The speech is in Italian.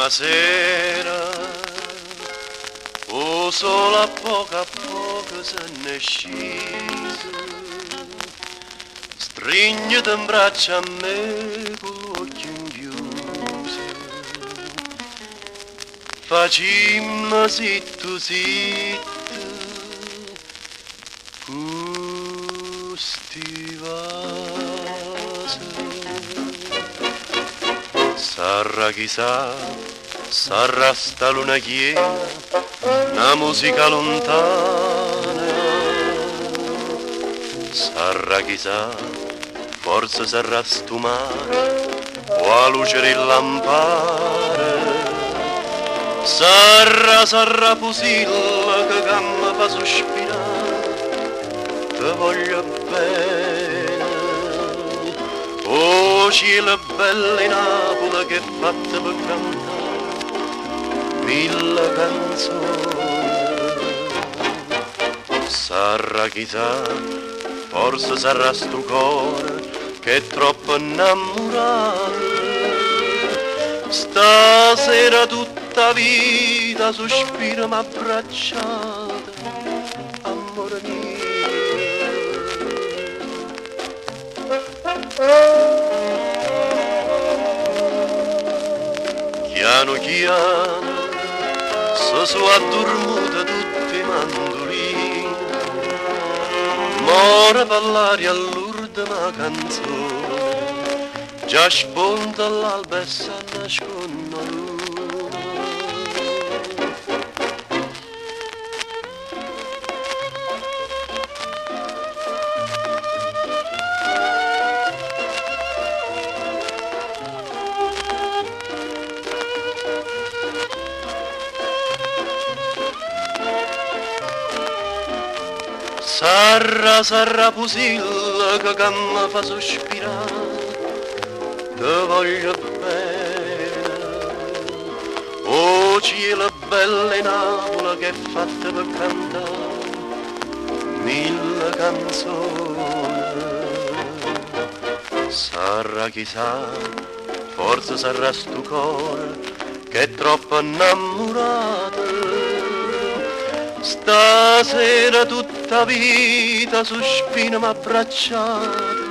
L'ultima sera, o solo a poco se ne è sceso, strigniti in braccio a me con l'occhio inchiuso, facimmo zitto zitto, custi vasi. Sarà chissà, sarà sta luna chiena, una musica lontana. Sarà chissà, forse sarà sto mare, o a luce del lampare. Sarà pusilla che gamma fa sospirare, te voglio bene. Oh, cielo bella in Napoli che fatta per cantare mille canzoni. Sarà chissà, forse sarà sto cuore che è troppo innamorato. Stasera tutta vita sospira m'abbracciata, amore mio. Piano piano si sono addormuti tutti i mandolini, more per l'aria all'ultima canzone, già sponda l'alba e si nasconde l'una. Sarà pusilla che mi fa sospirare, te voglio bene. Oh, cielo bella in Napoli che è fatta per cantare mille canzoni. Sarà chissà, forse sarà sto cuore che è troppo innamorato. Stasera tutta vita sospina m'abbracciata,